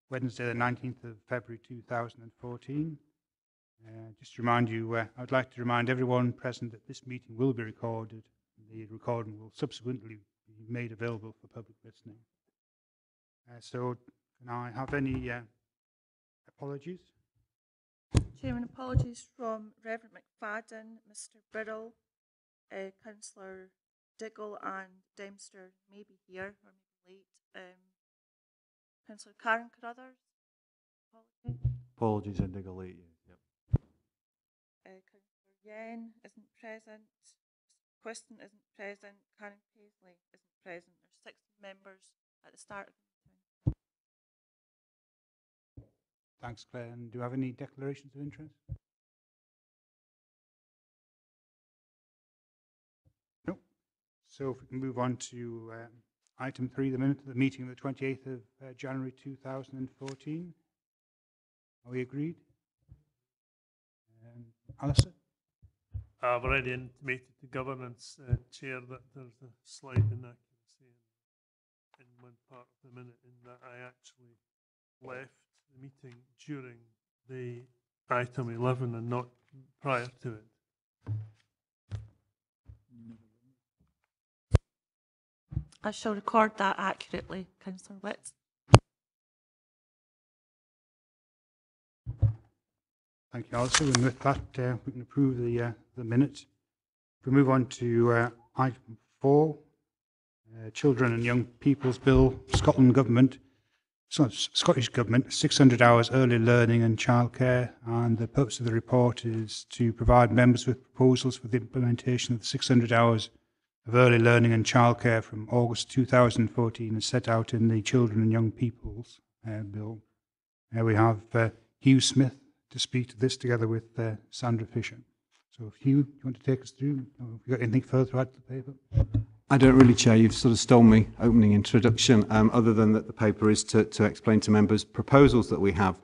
Wednesday the 19th of February 2014. Just to remind you, I'd like to remind everyone present that this meeting will be recorded. The recording will subsequently be made available for public listening. So can I have any apologies? Chairman, apologies from Reverend McFadden, Mr. Birrell, Councillor Diggle and Dempster may be here or maybe late. Councillor Karen Carruthers, apologies, and Diggle late. Yep. Councillor Yen isn't present. Queston isn't present. Karen Paisley isn't present. There's 60 members at the start of the meeting. Thanks, Claire. And do you have any declarations of interest? No. So if we can move on to item 3, the minute of the meeting of the 28th of January 2014. Are we agreed? Alistair? I've already intimated to Governance Chair that there's a slight inaccuracy in one part of the minute, in that I actually left the meeting during the item 11 and not prior to it. I shall record that accurately, Councillor Witts. Thank you, Alistair. And with that, we can approve the minute. If we move on to item 4, Children and Young People's Bill, Scottish Government, 600 hours early learning and childcare. And the purpose of the report is to provide members with proposals for the implementation of the 600 hours of early learning and childcare from August 2014 as set out in the Children and Young People's Bill. We have Hugh Smith to speak to this together with Sandra Fisher. So if Hugh, you want to take us through, have you got anything further to add to the paper? I don't really, Chair. You've sort of stolen me opening introduction, other than that the paper is to explain to members proposals that we have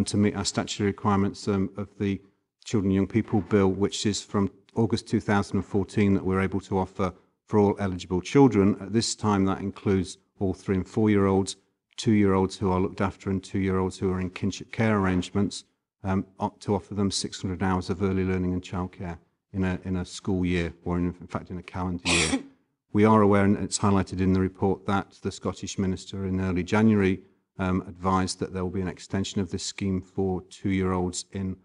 to meet our statutory requirements of the Children and Young People Bill, which is from August 2014 that we're able to offer for all eligible children. At this time, that includes all 3- and 4-year-olds, 2-year-olds who are looked after and 2-year-olds who are in kinship care arrangements, to offer them 600 hours of early learning and childcare in a school year, or in fact in a calendar year. We are aware, and it's highlighted in the report, that the Scottish Minister in early January advised that there will be an extension of this scheme for 2-year-olds in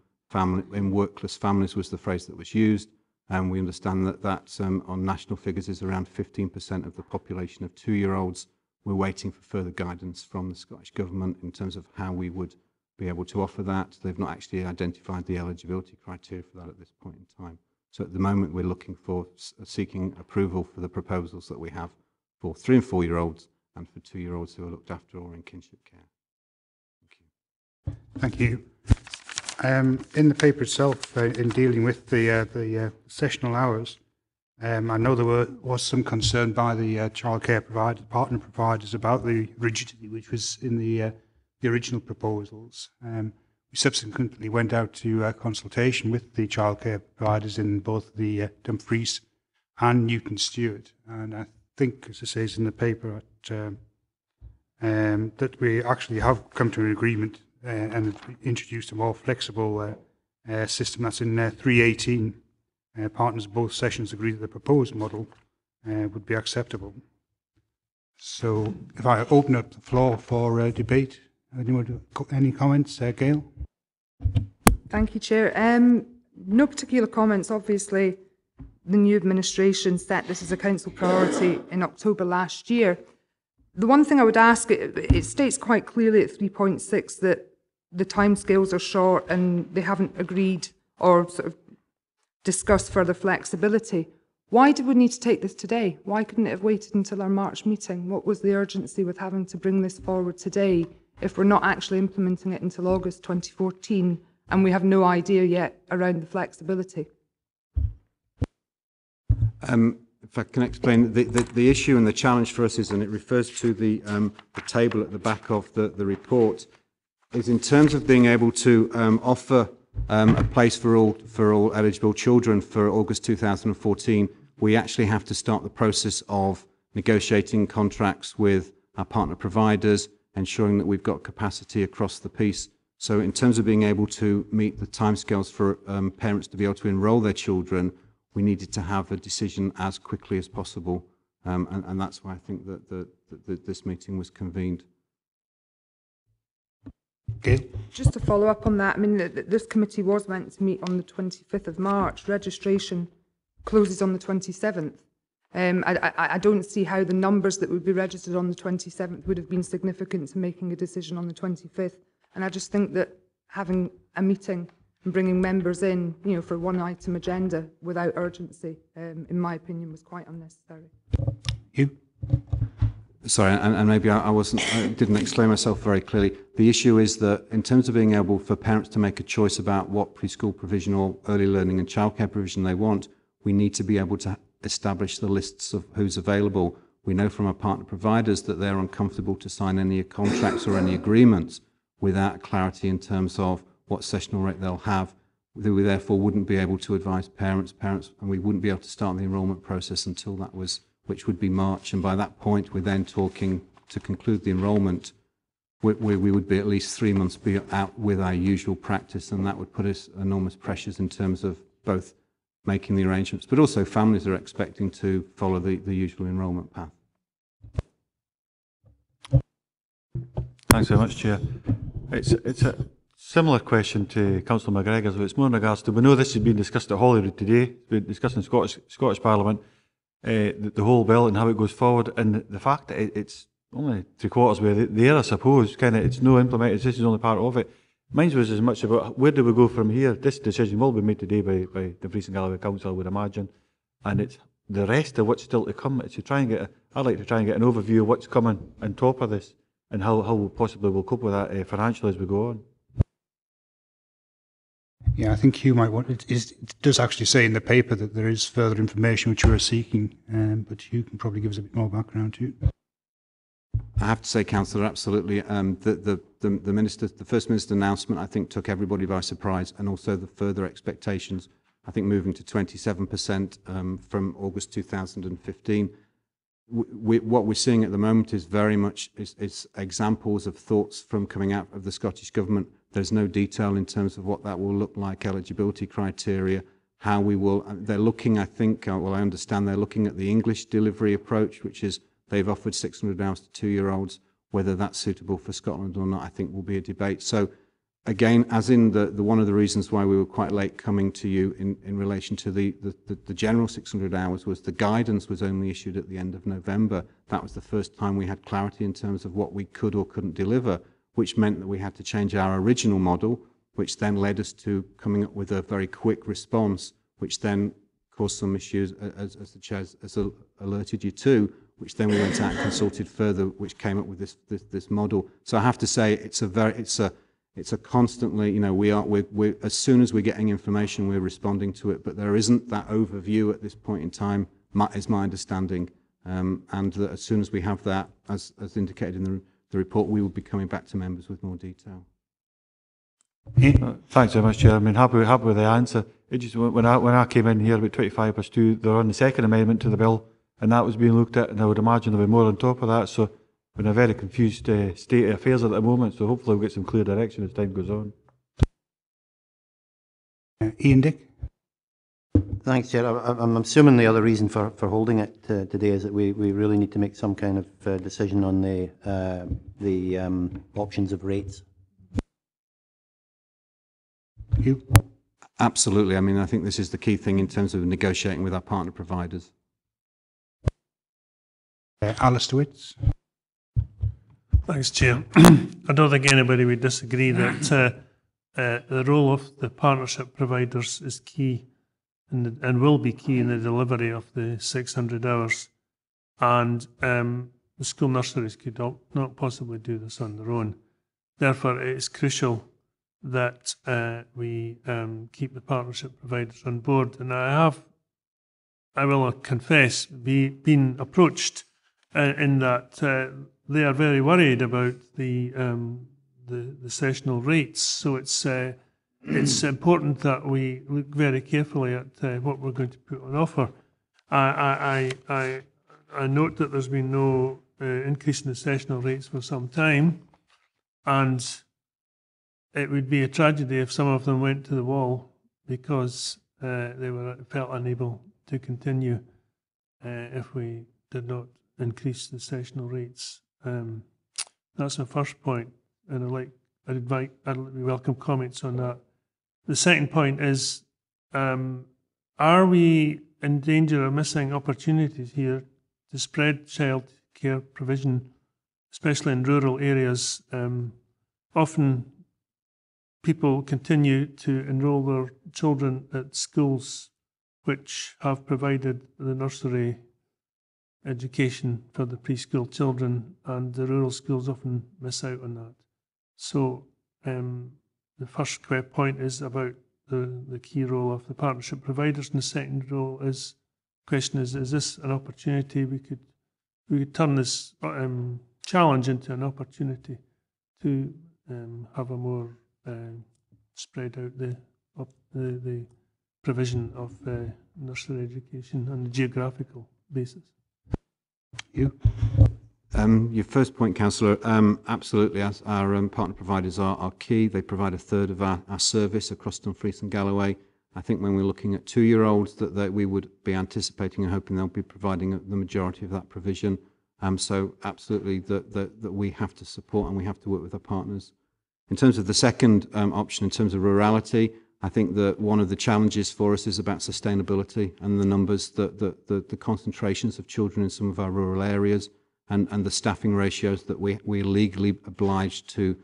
workless families, was the phrase that was used. And we understand that on national figures is around 15% of the population of 2-year-olds. We're waiting for further guidance from the Scottish Government in terms of how we would be able to offer that. They've not actually identified the eligibility criteria for that at this point in time. So at the moment, we're looking for seeking approval for the proposals that we have for 3- and 4-year-olds and for 2-year-olds who are looked after or in kinship care. Thank you. In the paper itself, in dealing with the sessional hours, I know there was some concern by the childcare partner providers about the rigidity which was in the original proposals. We subsequently went out to consultation with the childcare providers in both the Dumfries and Newton Stewart, and I think, as it says in the paper, that we actually have come to an agreement and introduced a more flexible system. That's in 318. Partners of both sessions agreed that the proposed model would be acceptable. So if I open up the floor for debate, anyone, any comments? Gail? Thank you, Chair. No particular comments. Obviously, the new administration set this as a council priority in October last year. The one thing I would ask, it states quite clearly at 3.6 that the timescales are short and they haven't agreed or sort of discussed further flexibility. Why did we need to take this today? Why couldn't it have waited until our March meeting? What was the urgency with having to bring this forward today if we're not actually implementing it until August 2014 and we have no idea yet around the flexibility? If I can explain, the issue and the challenge for us is, and it refers to the table at the back of the report, is in terms of being able to offer a place for all eligible children for August 2014, we actually have to start the process of negotiating contracts with our partner providers, ensuring that we've got capacity across the piece. So in terms of being able to meet the timescales for parents to be able to enrol their children, we needed to have a decision as quickly as possible. And that's why I think that this meeting was convened. Gail? Just to follow up on that, I mean, this committee was meant to meet on the 25th of March. Registration closes on the 27th. I don't see how the numbers that would be registered on the 27th would have been significant to making a decision on the 25th. And I just think that having a meeting and bringing members in, you know, for one item agenda without urgency, in my opinion, was quite unnecessary. You? Sorry, and maybe I didn't explain myself very clearly. The issue is that in terms of being able for parents to make a choice about what preschool provision or early learning and childcare provision they want, we need to be able to establish the lists of who's available. We know from our partner providers that they're uncomfortable to sign any contracts or any agreements without clarity in terms of what sessional rate they'll have. We therefore wouldn't be able to advise parents, and we wouldn't be able to start the enrolment process until that was, which would be March. And by that point, we're then talking to conclude the enrolment. We would be at least 3 months out with our usual practice, and that would put us enormous pressures in terms of both making the arrangements, but also families are expecting to follow the usual enrolment path. Thanks very much, Chair. It's a similar question to Councillor McGregor's, but it's more in regards to, we know this has been discussed at Holyrood today, it's been discussed in Scottish Parliament, the whole bill and how it goes forward, and the fact that it's only 3/4 way there, I suppose, kind of, it's no implemented, this is only part of it. Mine was as much about where do we go from here. This decision will be made today by Dumfries and Galloway Council, I would imagine, and it's the rest of what's still to come. It's to try and get, I'd like to try and get an overview of what's coming on top of this and how possibly we'll cope with that financially as we go on. Yeah, I think Hugh might want it does actually say in the paper that there is further information which we are seeking, but Hugh can probably give us a bit more background to it. I have to say, Councillor, absolutely. The First Minister's announcement, I think, took everybody by surprise, and also the further expectations. I think moving to 27% from August 2015. What we're seeing at the moment is very much is examples of thoughts from coming out of the Scottish Government. There's no detail in terms of what that will look like, eligibility criteria, how we will. They're looking, I think, well, I understand they're looking at the English delivery approach, which is they've offered 600 hours to 2-year-olds. Whether that's suitable for Scotland or not, I think will be a debate. So, again, as in the one of the reasons why we were quite late coming to you in relation to the general 600 hours was the guidance was only issued at the end of November. That was the first time we had clarity in terms of what we could or couldn't deliver, which meant that we had to change our original model, which then led us to coming up with a very quick response, which then caused some issues, as the Chair has alerted you to, which then we went out and consulted further, which came up with this model. So I have to say, it's a constantly, you know, we're as soon as we're getting information, we're responding to it, but there isn't that overview at this point in time, is my understanding, and that as soon as we have that, as indicated in the report, we will be coming back to members with more detail. Thanks very much, Chair. I mean, happy with the answer. It just, when I came in here about 25+2, they were on the second amendment to the bill, and that was being looked at, and I would imagine there'll be more on top of that. So we're in a very confused state of affairs at the moment, so hopefully we'll get some clear direction as time goes on. Ian Dick? Thanks, Chair. I'm assuming the other reason for holding it today is that we really need to make some kind of decision on the options of rates. You? Absolutely. I mean, I think this is the key thing in terms of negotiating with our partner providers. Alistair Witts? Thanks, Chair. I don't think anybody would disagree that the role of the partnership providers is key and will be key in the delivery of the 600 hours. And the school nurseries could not possibly do this on their own. Therefore, it is crucial that we keep the partnership providers on board. And I will confess, been approached in that they are very worried about the sessional rates. So it's important that we look very carefully at what we're going to put on offer. I note that there's been no increasing the sessional rates for some time, and it would be a tragedy if some of them went to the wall because they felt unable to continue if we did not increase the sessional rates. That's my first point, and I'd welcome comments on that. The second point is, are we in danger of missing opportunities here to spread childcare provision, especially in rural areas? Often people continue to enrol their children at schools which have provided the nursery education for the preschool children, and the rural schools often miss out on that. So the first point is about the key role of the partnership providers, and the second question is this an opportunity we could turn this challenge into an opportunity to have a more spread out the provision of nursery education on a geographical basis. You? Your first point, Councillor, absolutely. As our partner providers are key. They provide a third of our service across Dumfries and Galloway. I think when we're looking at 2-year-olds, that we would be anticipating and hoping they'll be providing the majority of that provision. So absolutely that we have to support and we have to work with our partners. In terms of the second option, in terms of rurality, I think that one of the challenges for us is about sustainability and the numbers, the concentrations of children in some of our rural areas, and the staffing ratios that we're legally obliged to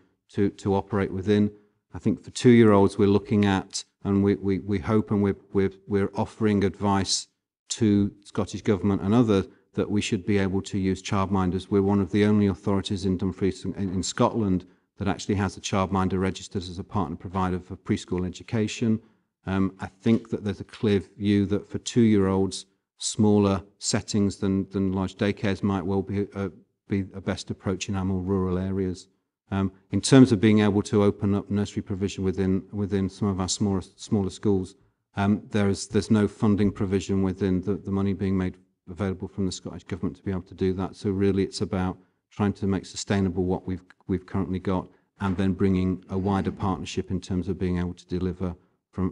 operate within. I think for 2-year-olds we're looking at, and we hope and we're offering advice to Scottish Government and others that we should be able to use childminders. We're one of the only authorities in Dumfries in Scotland that actually has a childminder registered as a partner provider for preschool education. I think that there's a clear view that for 2-year-olds, smaller settings than large daycares might well be a best approach in our more rural areas. In terms of being able to open up nursery provision within some of our smaller schools, there's no funding provision within the money being made available from the Scottish Government to be able to do that. So really it's about trying to make sustainable what we've currently got, and then bringing a wider partnership in terms of being able to deliver for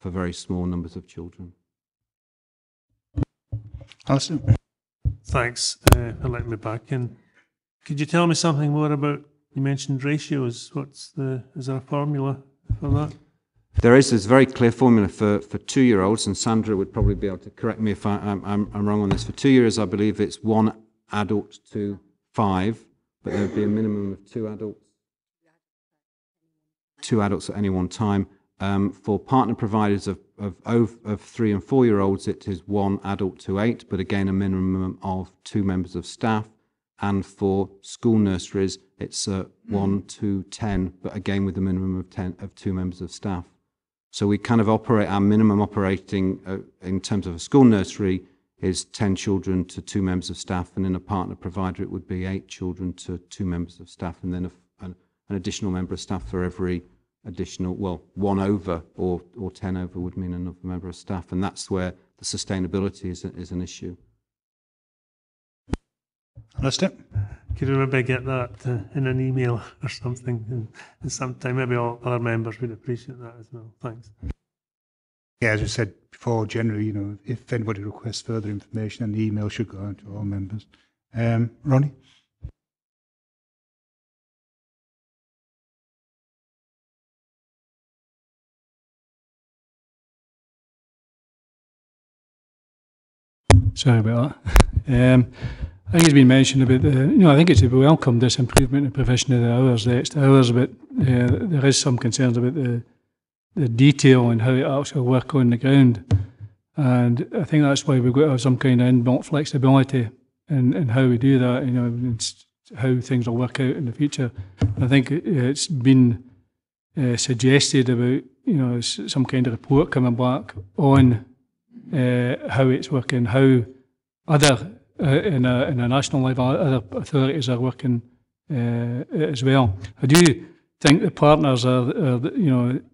very small numbers of children. Alison? Thanks for letting me back in. Could you tell me something more about, you mentioned ratios, is there a formula for that? There's a very clear formula for 2-year-olds, and Sandra would probably be able to correct me if I'm wrong on this. For 2 years, I believe it's 1 adult to 5, but there would be a minimum of 2 adults at any one time. For partner providers of 3 and 4-year-olds, it is 1 adult to 8, but again a minimum of 2 members of staff. And for school nurseries, it's 1 to 10, but again with a minimum of 2 members of staff. So we kind of operate, our minimum operating in terms of a school nursery is 10 children to 2 members of staff, and in a partner provider it would be 8 children to 2 members of staff, and then an additional member of staff for every additional, 1 over or 10 over would mean another member of staff, and that's where the sustainability is an issue. Alistair? Could you maybe get that in an email or something, and sometime maybe all other members would appreciate that as well. Thanks. Yeah, as I said before, generally, if anybody requests further information, then the email should go out to all members. Ronnie? Sorry about that. I think it's been mentioned about I think it's welcome, this improvement in provision of the hours, the extra hours, but there is some concerns about the detail and how it actually work on the ground. And I think that's why we've got to have some kind of inbuilt flexibility in how we do that, and how things will work out in the future. I think it's been suggested about, some kind of report coming back on how it's working, how other in a national level, other authorities are working as well. I do think the partners are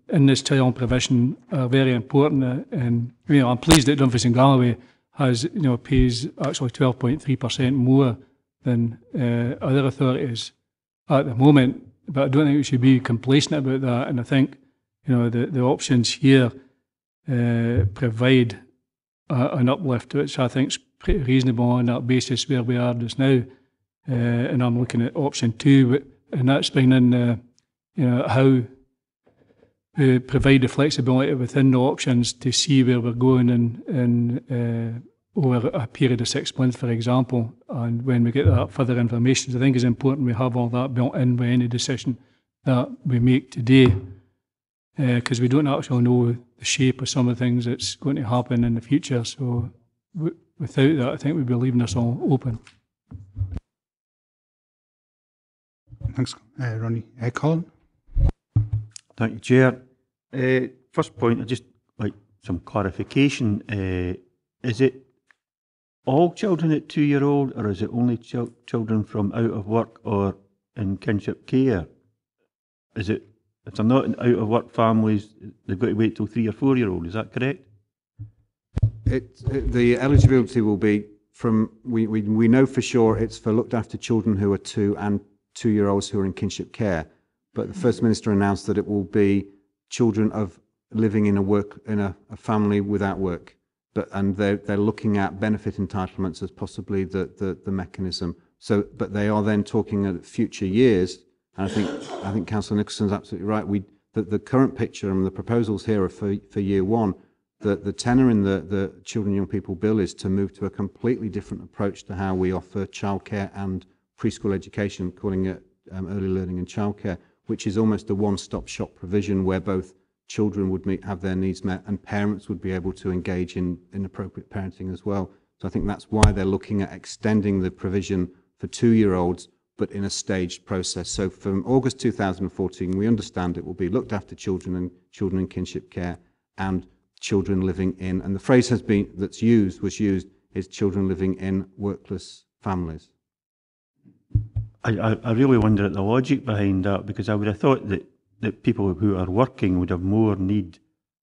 in this child provision are very important, and I'm pleased that Dumfries and Galloway has pays actually 12.3% more than other authorities at the moment. But I don't think we should be complacent about that. And I think, the options here provide an uplift, which I think is pretty reasonable on that basis where we are just now. And I'm looking at option 2, and that's bringing in, how we provide the flexibility within the options to see where we're going in over a period of 6 months, for example. And when we get that further information, I think it's important we have all that built in by any decision that we make today, because we don't actually know the shape of some of the things that's going to happen in the future. So without that, I think we'd be leaving us all open. Thanks, Ronnie. Colin? Thank you, Chair. First point, I'd just like some clarification. Is it all children at 2-year-old, or is it only children from out of work or in kinship care? Is it, if they're not in out of work families, they've got to wait till 3 or 4-year-old, is that correct? The eligibility will be from, we know for sure it's for looked after children who are 2 and 2-year-olds who are in kinship care. But the First Minister announced that it will be children of living in a family without work. And they're looking at benefit entitlements as possibly the mechanism. So, but they are then talking at future years. And I think Councillor Nicholson's absolutely right. The current picture and the proposals here are for year 1. The tenor in the Children and Young People Bill is to move to a completely different approach to how we offer childcare and preschool education, calling it early learning and childcare, which is almost a one-stop shop provision where both children would have their needs met and parents would be able to engage in appropriate parenting as well. So I think that's why they're looking at extending the provision for 2-year-olds, but in a staged process. So from August 2014, we understand it will be looked after children and children in kinship care and children living in, and the phrase was used is children living in workless families. I really wonder at the logic behind that, because I would have thought that people who are working would have more need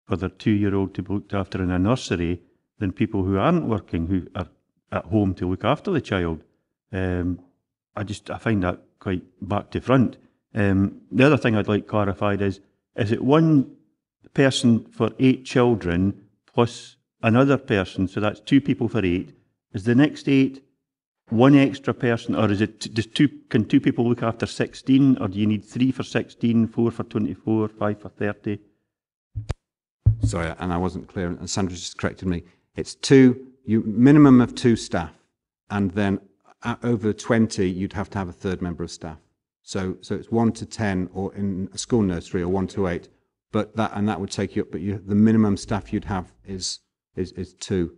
for their 2-year-old to be looked after in a nursery than people who aren't working, who are at home to look after the child. I find that quite back to front. The other thing I'd like clarified is it one person for 8 children plus another person, so that's 2 people for 8. Is the next 8 one extra person, or is it just can 2 people look after 16, or do you need 3 for 16, 4 for 24, 5 for 30? Sorry, and I wasn't clear, and Sandra just corrected me. It's minimum of 2 staff, and then over 20, you'd have to have a third member of staff. So it's 1 to 10, or in a school nursery, or 1 to 8. But that would take you up. But the minimum staff you'd have is 2.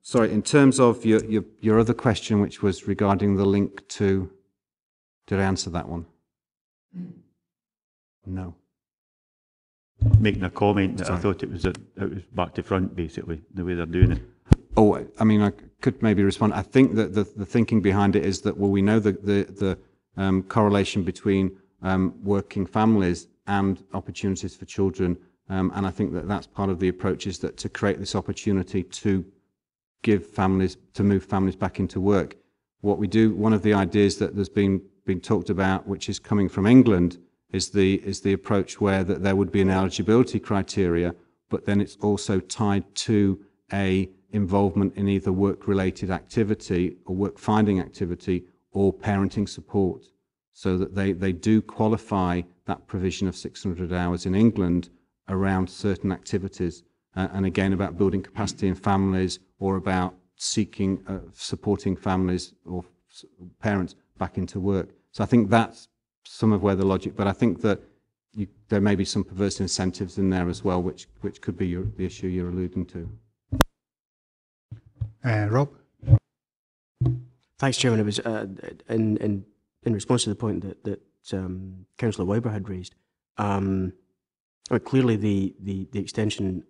Sorry, in terms of your other question, which was regarding the link to, did I answer that one? No. Making a comment that I thought it was back to front, basically, the way they're doing it. Oh, I mean, I could maybe respond. I think that the thinking behind it is that, well, we know the correlation between working families and opportunities for children, and I think that that's part of the approach, is that to create this opportunity to move families back into work. What we do, one of the ideas that there's been talked about, which is coming from England, is the approach where that there would be an eligibility criteria, but then it's also tied to a involvement in either work-related activity or work-finding activity or parenting support, so that they do qualify that provision of 600 hours in England around certain activities, and again about building capacity in families, or about supporting families or parents back into work. So I think that's some of where the logic, but I think that there may be some perverse incentives in there as well, which could be the issue you're alluding to. Rob? Thanks, Chairman. It was in response to the point that Councillor Wyber had raised. Clearly, the extension,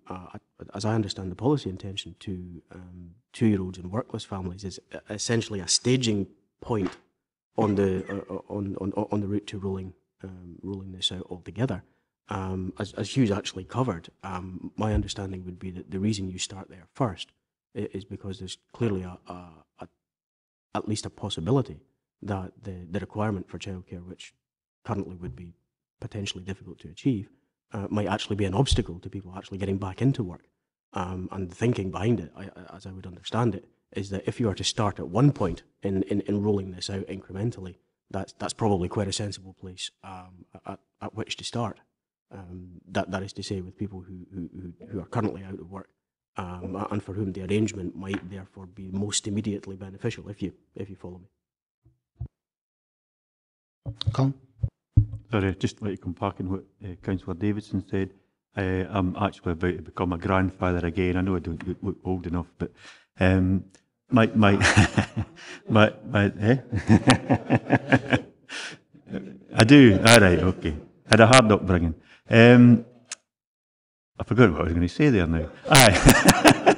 as I understand the policy intention, to 2-year-olds and workless families is essentially a staging point on the route to ruling this out altogether. As Hugh's actually covered, my understanding would be that the reason you start there first is because there's clearly a at least a possibility that the requirement for childcare, which currently would be potentially difficult to achieve, might actually be an obstacle to people actually getting back into work. And the thinking behind it, as I would understand it, is that if you are to start at one point in rolling this out incrementally, that's probably quite a sensible place at which to start. That is to say, with people who are currently out of work, and for whom the arrangement might therefore be most immediately beneficial, if you follow me. Colin? Sorry, just like to come back on what Councillor Davidson said. I'm actually about to become a grandfather again. I know I don't look old enough, but I do. All right, okay. Had a hard upbringing. I forgot what I was going to say there now. Aye.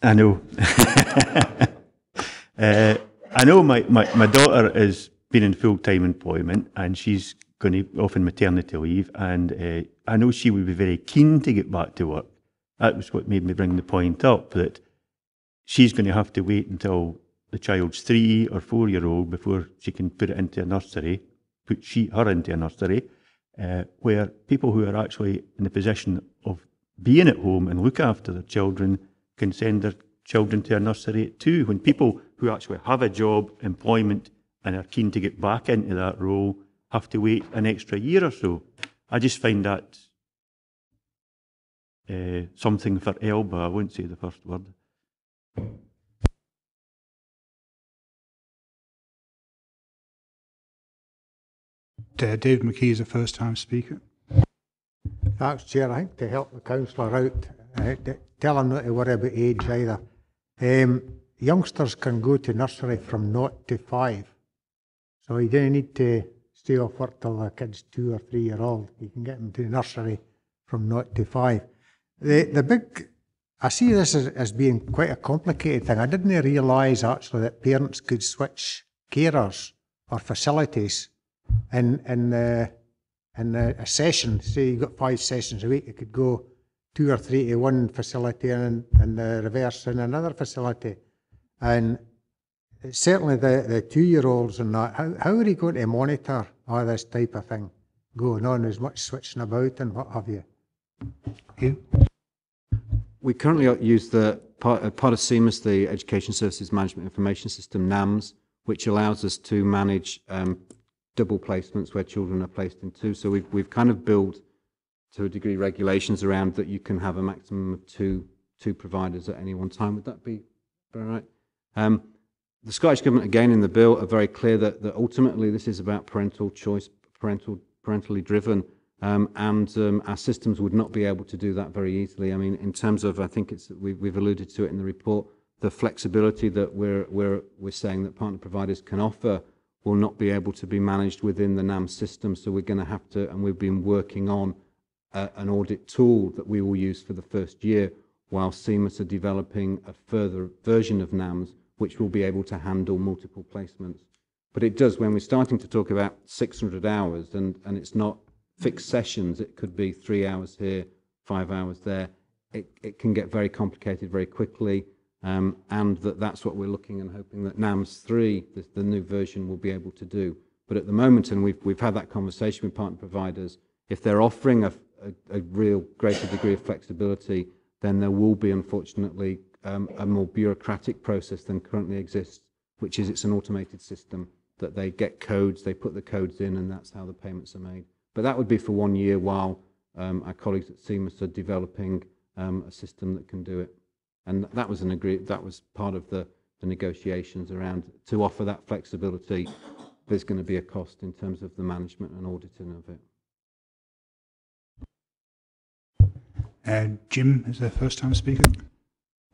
I know. I know my daughter has been in full-time employment and she's going to off on maternity leave, and I know she would be very keen to get back to work. That was what made me bring the point up, that she's going to have to wait until the child's 3 or 4 year old before she can put it into a nursery, put her into a nursery, where people who are actually in the position of being at home and look after their children can send their children to a nursery too. When people who actually have a job, employment, and are keen to get back into that role have to wait an extra year or so. I just find that something for Elba. I won't say the first word. David McKee is a first-time speaker. Thanks, Chair. I think to help the councillor out, tell him not to worry about age either. Youngsters can go to nursery from 0 to 5. So you don't need to stay off work till the kid's 2 or 3 year old. You can get them to nursery from 0 to 5. I see this as being quite a complicated thing. I didn't realise actually that parents could switch carers or facilities in a session. Say you got 5 sessions a week, you could go 2 or 3 to one facility and the reverse in another facility. And certainly the 2-year-olds and that, how are you going to monitor all this type of thing going on? There's much switching about and what have you. You? We currently use part of CMIS, the Education Services Management Information System, NAMS, which allows us to manage double placements where children are placed in 2. So we've kind of built, to a degree, regulations around that you can have a maximum of two providers at any one time. Would that be all right? The Scottish Government, again, in the bill, are very clear that ultimately this is about parental choice, parentally driven, and our systems would not be able to do that very easily. I mean, in terms of, I think we've alluded to it in the report, the flexibility that we're saying that partner providers can offer will not be able to be managed within the NAM system. So we're going to have to, and we've been working on an audit tool that we will use for the first year, while CMIS are developing a further version of NAMS, which will be able to handle multiple placements. But it does, when we're starting to talk about 600 hours, and it's not fixed sessions, it could be 3 hours here, 5 hours there, it can get very complicated very quickly, and that's what we're looking and hoping that NAMS 3, the new version, will be able to do. But at the moment, and we've had that conversation with partner providers, if they're offering a real greater degree of flexibility, then there will be, unfortunately, a more bureaucratic process than currently exists, which is it's an automated system that they get codes, they put the codes in, and that's how the payments are made. But that would be for 1 year while our colleagues at CMIS are developing a system that can do it. And that was that was part of the negotiations around, to offer that flexibility, there's going to be a cost in terms of the management and auditing of it. Jim is the first-time speaker.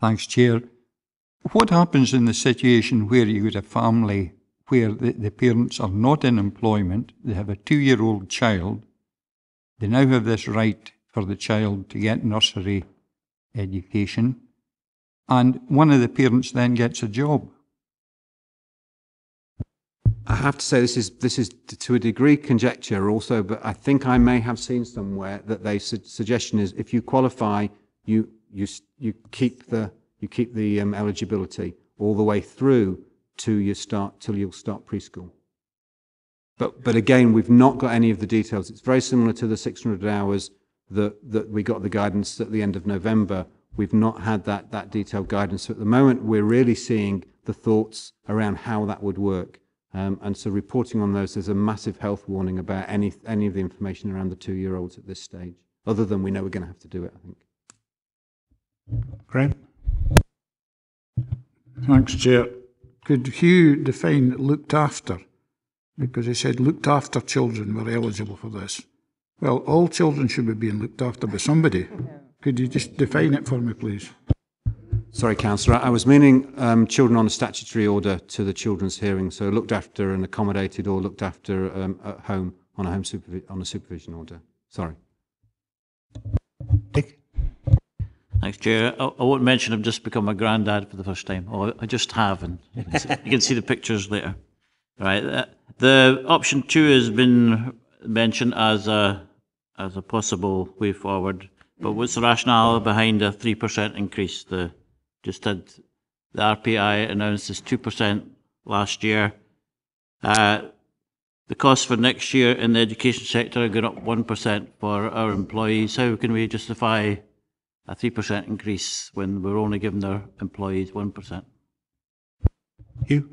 Thanks, Chair. What happens in the situation where you get a family where the parents are not in employment, they have a 2-year-old child, they now have this right for the child to get nursery education, and one of the parents then gets a job? I have to say this is to a degree conjecture also, but I think I may have seen somewhere that the suggestion is if you qualify, you keep the eligibility. all the way through till you'll start preschool. But again, we've not got any of the details. It's very similar to the 600 hours that we got the guidance at the end of November. We've not had that detailed guidance. So at the moment, we're really seeing the thoughts around how that would work. And so reporting on those, there's a massive health warning about any of the information around the 2-year-olds at this stage, other than we know we're going to have to do it, I think. Graham? Thanks, Chair. Could Hugh define looked after? Because he said looked after children were eligible for this. Well, all children should be being looked after by somebody. Could you just define it for me, please? Sorry, Councillor. I was meaning children on a statutory order to the children's hearing, so looked after and accommodated or looked after at home on a supervision order. Sorry. Dick? Thanks, Chair. I won't mention I've just become a granddad for the first time. Oh, I just have, and you can see the pictures later. Right. The option 2 has been mentioned as a possible way forward. But what's the rationale behind a 3% increase? The RPI announced this 2% last year. The costs for next year in the education sector are going up 1% for our employees. How can we justify a 3% increase when we're only giving our employees 1%? Hugh?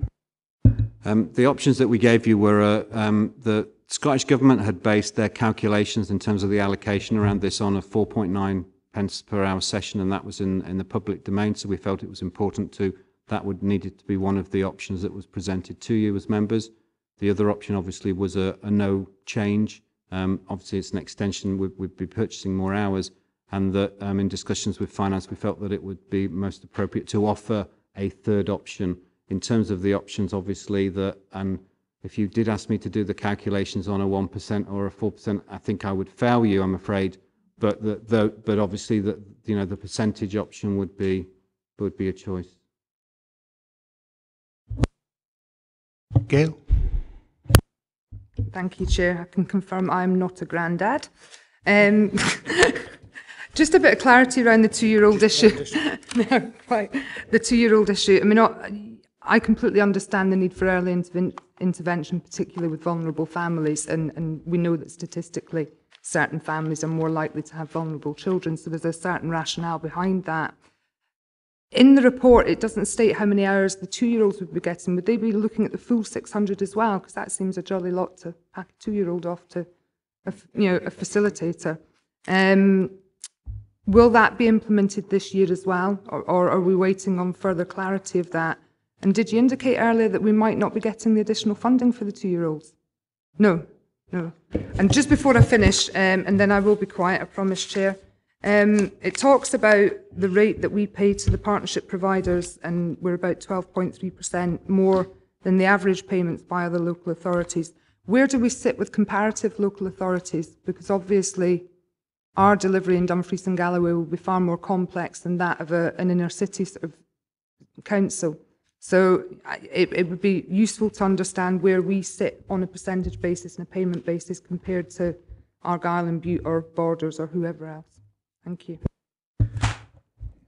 The options that we gave you were the Scottish Government had based their calculations in terms of the allocation around this on a 4.9 pence per hour session, and that was in the public domain, so we felt it was important needed to be one of the options that was presented to you as members. The other option obviously was a no change. Obviously it's an extension, we'd be purchasing more hours, and that in discussions with finance we felt that it would be most appropriate to offer a third option. In terms of the options, obviously, if you did ask me to do the calculations on a 1% or a 4%, I think I would fail you, I'm afraid. But obviously, the percentage option would be a choice. Gail? Thank you, Chair. I can confirm I'm not a granddad. Just a bit of clarity around the 2-year-old issue. No, quite. The 2-year-old issue. I mean, I completely understand the need for early intervention, particularly with vulnerable families, and we know that statistically certain families are more likely to have vulnerable children, so there's a certain rationale behind that. In the report, it doesn't state how many hours the 2-year-olds would be getting. Would they be looking at the full 600 as well? Because that seems a jolly lot to pack a 2-year-old off to a facilitator. Will that be implemented this year as well, or are we waiting on further clarity of that? And did you indicate earlier that we might not be getting the additional funding for the 2-year-olds? No. And just before I finish, and then I will be quiet, I promise, Chair, it talks about the rate that we pay to the partnership providers, and we're about 12.3% more than the average payments by other local authorities. Where do we sit with comparative local authorities? Because obviously our delivery in Dumfries and Galloway will be far more complex than that of an inner city sort of council. So it would be useful to understand where we sit on a percentage basis and a payment basis compared to Argyll and Bute or Borders or whoever else. Thank you.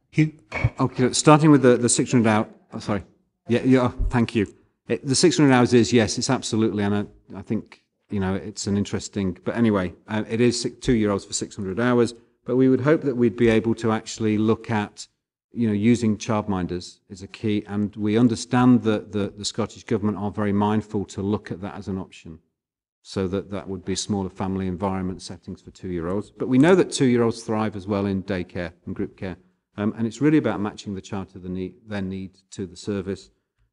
Hugh? Okay, starting with the 600 hours. Oh, sorry. Yeah. Thank you. The 600 hours is, yes, it's absolutely, and I think it's an interesting. But anyway, it is 2-year-olds for 600 hours. But we would hope that we'd be able to actually look at using childminders is a key, and we understand that the Scottish Government are very mindful to look at that as an option, so that would be smaller family environment settings for 2-year-olds. But we know that 2-year-olds thrive as well in daycare and group care, and it's really about matching the child to their need to the service.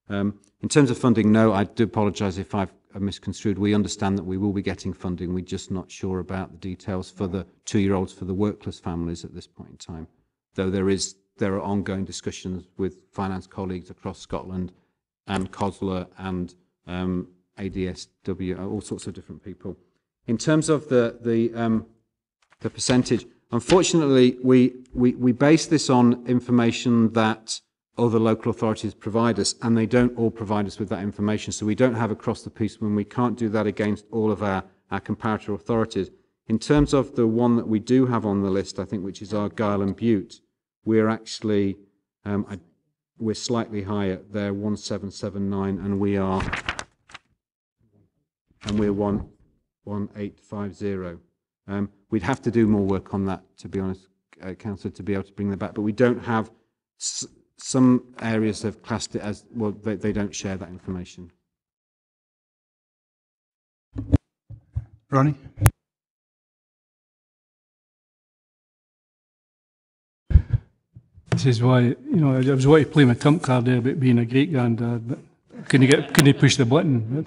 In terms of funding, no, I do apologise if I've misconstrued. We understand that we will be getting funding. We're just not sure about the details for the 2-year-olds for the workless families at this point in time, though there are ongoing discussions with finance colleagues across Scotland and COSLA and ADSW, all sorts of different people. In terms of the percentage, unfortunately, we base this on information that other local authorities provide us, and they don't all provide us with that information. So we don't have across the piece when we can't do that against all of our comparator authorities. In terms of the one that we do have on the list, I think, which is Argyll and Bute, we're actually, we're slightly higher. They're 1779, and we're 1850. We'd have to do more work on that, to be honest, Councillor, to be able to bring that back. But we don't have. Some areas have classed it as well. They don't share that information. Ronnie? This is why, I was wanting to play my trump card there about being a great granddad, but couldn't push the button.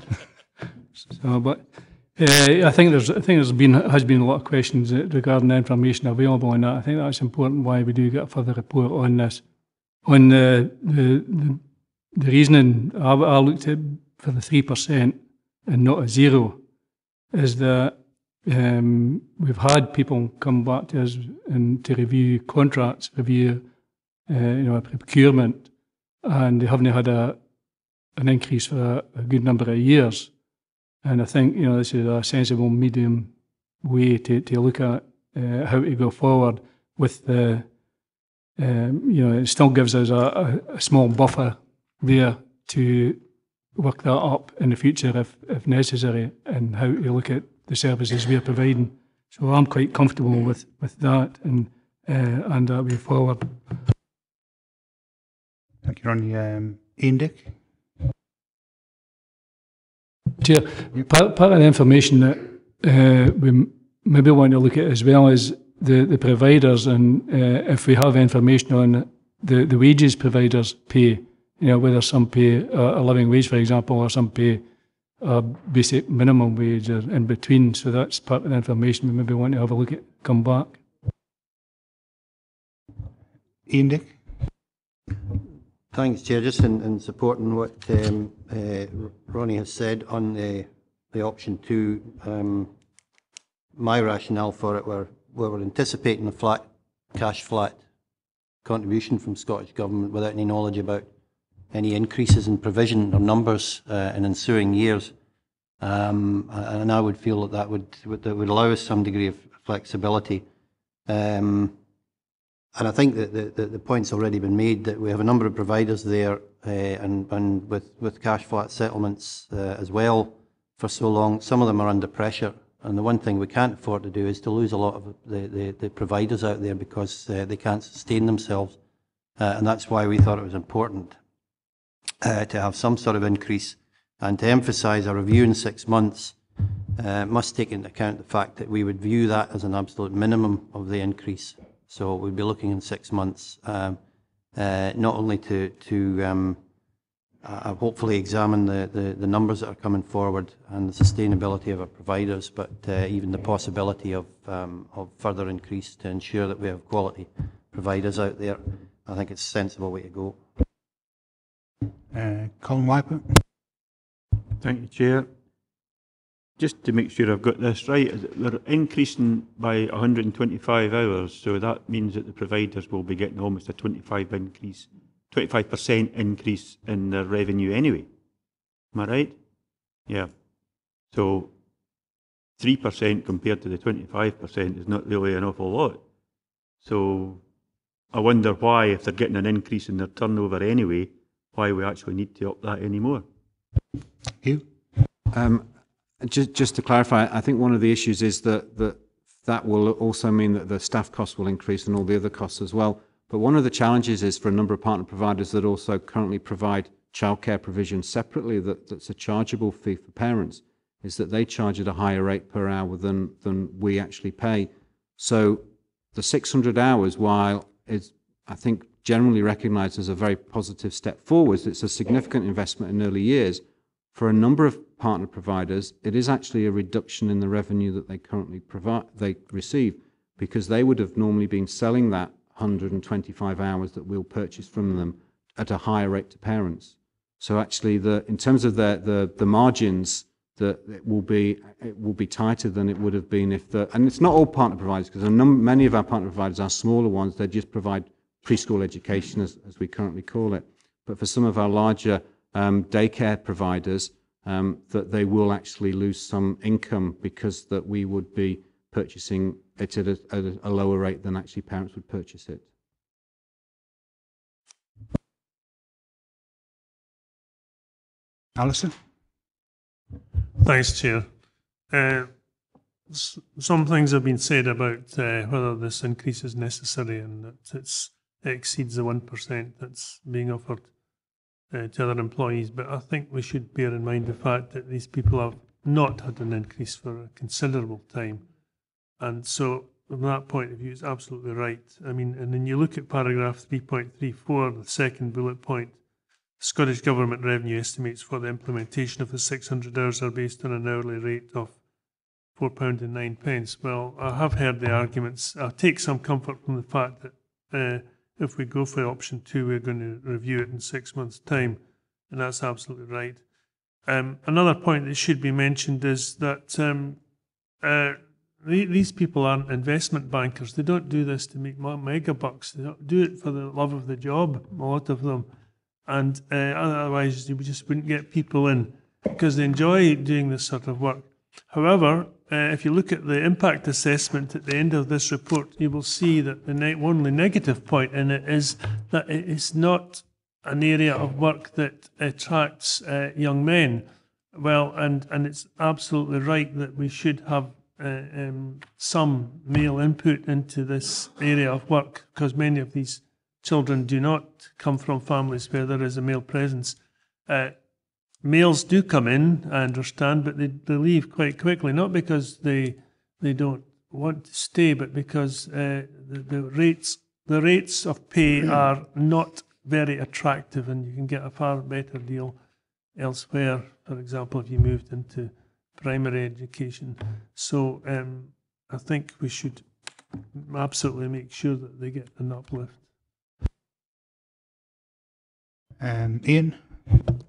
I think has been a lot of questions regarding the information available on that. I think that's important why we do get a further report on this. On the reasoning I looked at for the 3% and not a 0 is that we've had people come back to us and to review contracts, review procurement, and they haven't had an increase for a good number of years. And I think this is a sensible medium way to look at how to go forward with the. It still gives us a small buffer there to work that up in the future if necessary, and how to look at the services we are providing. So I'm quite comfortable with that and that way forward. Thank you, Ronnie. Ian Dick? Chair, part of the information that we maybe want to look at as well is the providers, and if we have information on the wages providers pay, whether some pay a living wage, for example, or some pay a basic minimum wage or in between. So that's part of the information we maybe want to have a look at, come back. Ian Dick? Thanks, Chair. Just in supporting what Ronnie has said on the option 2, my rationale for it were we're anticipating a cash flat contribution from Scottish Government without any knowledge about any increases in provision or numbers in ensuing years. And I would feel that would allow us some degree of flexibility. And I think that the point's already been made that we have a number of providers there, and with cash flat settlements as well for so long, some of them are under pressure. And the one thing we can't afford to do is to lose a lot of the providers out there because they can't sustain themselves. And that's why we thought it was important to have some sort of increase, and to emphasise a review in 6 months must take into account the fact that we would view that as an absolute minimum of the increase. So we'd be looking in 6 months not only to hopefully examine the numbers that are coming forward and the sustainability of our providers, but even the possibility of further increase to ensure that we have quality providers out there. I think it's a sensible way to go. Colin Wiper? Thank you, Chair. Just to make sure I've got this right, they're increasing by 125 hours, so that means that the providers will be getting almost a 25% increase in their revenue anyway. Am I right? Yeah. So 3% compared to the 25% is not really an awful lot. So I wonder why, if they're getting an increase in their turnover anyway, why we actually need to up that anymore. Hugh? Just to clarify, I think one of the issues is that will also mean that the staff costs will increase and all the other costs as well. But one of the challenges is for a number of partner providers that also currently provide childcare provision separately, that's a chargeable fee for parents, is that they charge at a higher rate per hour than we actually pay. So the 600 hours, while it's, I think, generally recognised as a very positive step forwards, it's a significant investment in early years. For a number of partner providers, it is actually a reduction in the revenue that they currently receive, because they would have normally been selling that 125 hours that we'll purchase from them at a higher rate to parents. So actually, in terms of the margins, that it will be tighter than it would have been if and it's not all partner providers, because many of our partner providers are smaller ones. They just provide preschool education, as we currently call it. But for some of our larger daycare providers, that they will actually lose some income because that we would be purchasing it at a lower rate than actually parents would purchase it. Alison? Thanks, Chair. Some things have been said about whether this increase is necessary and that it exceeds the 1% that's being offered to other employees. But I think we should bear in mind the fact that these people have not had an increase for a considerable time. And so from that point of view, it's absolutely right. I mean, and then you look at paragraph 3.34, the second bullet point, Scottish Government revenue estimates for the implementation of the 600 hours are based on an hourly rate of £4.09. Well, I have heard the arguments. I take some comfort from the fact that if we go for option 2, we're going to review it in 6 months' time, and that's absolutely right. Another point that should be mentioned is that these people aren't investment bankers. They don't do this to make mega bucks. They don't do it for the love of the job, a lot of them. And otherwise, you just wouldn't get people in because they enjoy doing this sort of work. However, if you look at the impact assessment at the end of this report, you will see that the only negative point in it is that it is not an area of work that attracts young men. Well, and it's absolutely right that we should have some male input into this area of work because many of these children do not come from families where there is a male presence. Males do come in, I understand, but they leave quite quickly, not because they don't want to stay, but because the rates of pay are not very attractive and you can get a far better deal elsewhere, for example, if you moved into primary education. So I think we should absolutely make sure that they get an uplift. Ian?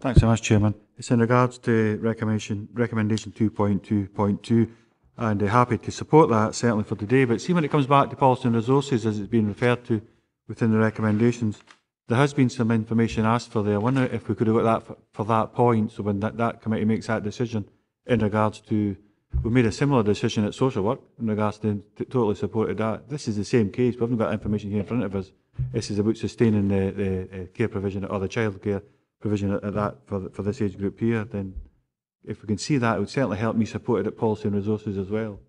Thanks so much, Chairman. It's in regards to recommendation 2.2.2, and happy to support that, certainly for today. But see, when it comes back to policy and resources, as it's been referred to within the recommendations, there has been some information asked for there. I wonder if we could have got that for that point, so when that committee makes that decision in regards to, we made a similar decision at social work in regards to totally supported that. This is the same case. We haven't got information here in front of us. This is about sustaining the care provision or the childcare provision at that for this age group here. Then, if we can see that, it would certainly help me support it at policy and resources as well.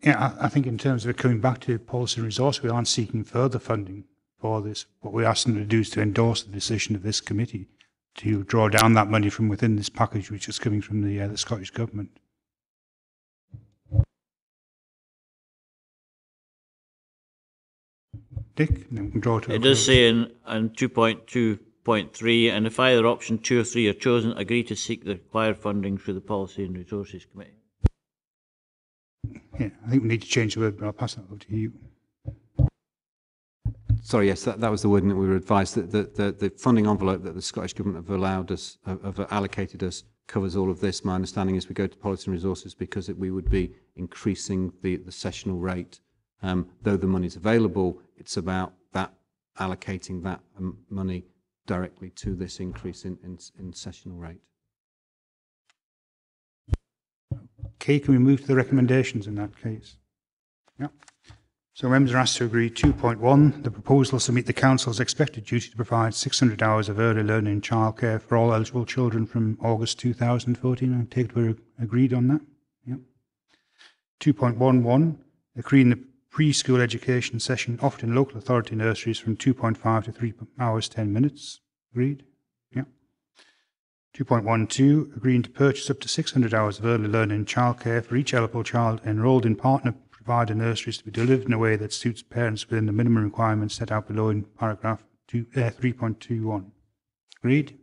Yeah, I think in terms of it coming back to policy and resource, we aren't seeking further funding for this. What we're asking them to do is to endorse the decision of this committee to draw down that money from within this package, which is coming from the Scottish Government. Dick, then we can draw to a It does close. say in 2.2.3, and if either option 2 or 3 are chosen, agree to seek the required funding through the Policy and Resources Committee. Yeah, I think we need to change the word, but I'll pass that over to you. Sorry, yes, that was the wording that we were advised, that the funding envelope that the Scottish Government have allowed us, have allocated us, covers all of this. My understanding is we go to policy and resources because we would be increasing the sessional rate. Though the money is available, it's about that allocating that money directly to this increase in sessional rate. Okay, can we move to the recommendations in that case? Yeah. So members are asked to agree 2.1. The proposal is to meet the Council's expected duty to provide 600 hours of early learning and childcare for all eligible children from August 2014. I take it we're agreed on that. Yeah. 2.11. Agreeing the preschool education session offered in local authority nurseries from 2.5 to 3 hours 10 minutes. Agreed? Yeah. 2.12, agreeing to purchase up to 600 hours of early learning and childcare for each eligible child enrolled in partner provider nurseries to be delivered in a way that suits parents within the minimum requirements set out below in paragraph 3.21. Agreed?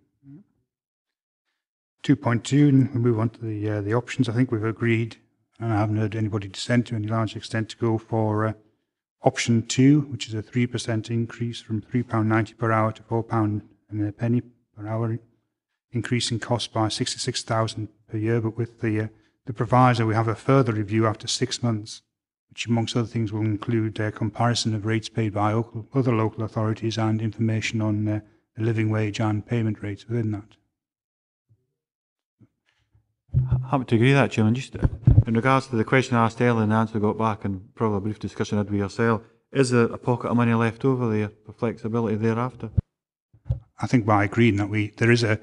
2.2, and we move on to the options. I think we've agreed, and I haven't heard anybody dissent to any large extent, to go for option 2, which is a 3% increase from £3.90 per hour to £4.01 per hour, increasing costs by £66,000 per year, but with the proviso we have a further review after 6 months, which amongst other things will include a comparison of rates paid by other local authorities and information on the living wage and payment rates within that. Happy to agree with that, Chairman. Just in regards to the question I asked earlier and the answer we got back, and probably a brief discussion had with yourself, is there a pocket of money left over there for flexibility thereafter? I think by agreeing that there is a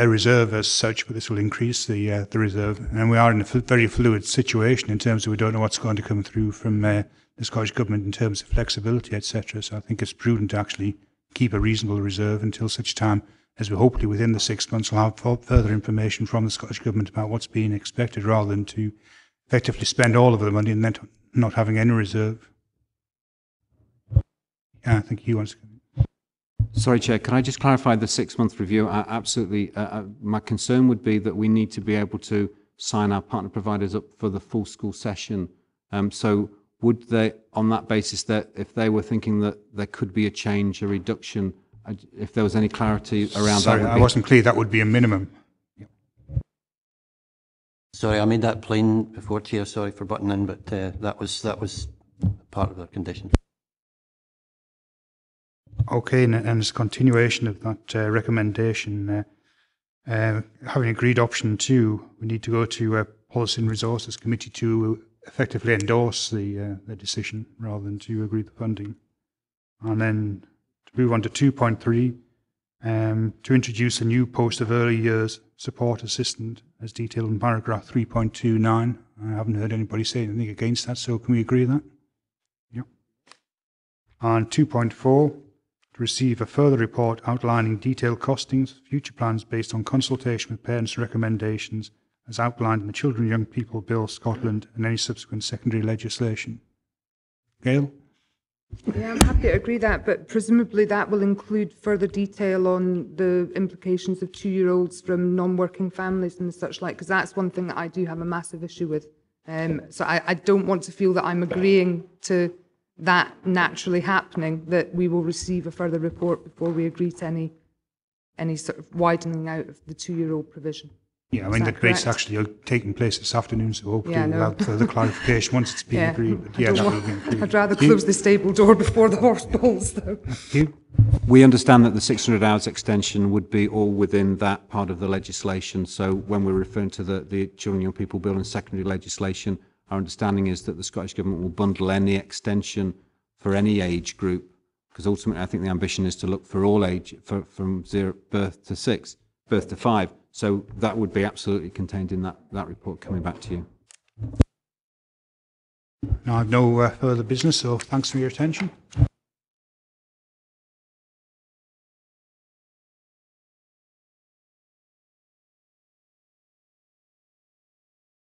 reserve as such, but this will increase the reserve. And we are in a very fluid situation in terms of we don't know what's going to come through from the Scottish Government in terms of flexibility, etc. So I think it's prudent to actually keep a reasonable reserve until such time as we hopefully within the 6 months will have further information from the Scottish Government about what's being expected, rather than to effectively spend all of the money and then not having any reserve. Yeah, I think he wants to. Sorry, Chair, can I just clarify the 6-month review? Absolutely. My concern would be that we need to be able to sign our partner providers up for the full school session. So would they, on that basis, that if they were thinking that there could be a change, a reduction, if there was any clarity around Sorry, that? I wasn't clear. That would be a minimum. Sorry, I made that plain before, Chair. Sorry for butting in, but that was part of the condition. Okay, and as a continuation of that recommendation, having agreed option 2, we need to go to Policy and Resources Committee to effectively endorse the decision rather than to agree the funding. And then to move on to 2.3, to introduce a new post of early years support assistant as detailed in paragraph 3.29. I haven't heard anybody say anything against that, so can we agree with that? Yep. And 2.4, to receive a further report outlining detailed costings, future plans based on consultation with parents' recommendations as outlined in the Children and Young People Bill Scotland and any subsequent secondary legislation. Gail? Yeah, I'm happy to agree that, but presumably that will include further detail on the implications of 2-year-olds from non-working families and such like, because that's one thing that I do have a massive issue with. So I don't want to feel that I'm agreeing to that naturally happening, that we will receive a further report before we agree to any sort of widening out of the 2-year-old provision. Yeah, I mean, the debate's actually taking place this afternoon, so hopefully we'll have further clarification once it's been agreed. But yeah, that will be agreed. I'd rather close the stable door before the horse bolts, though. We understand that the 600 hours extension would be all within that part of the legislation. So when we're referring to the Children and Young People Bill and secondary legislation, our understanding is that the Scottish Government will bundle any extension for any age group, because ultimately I think the ambition is to look for all age, from birth to 5. So that would be absolutely contained in that report coming back to you. No, I have no further business, so thanks for your attention.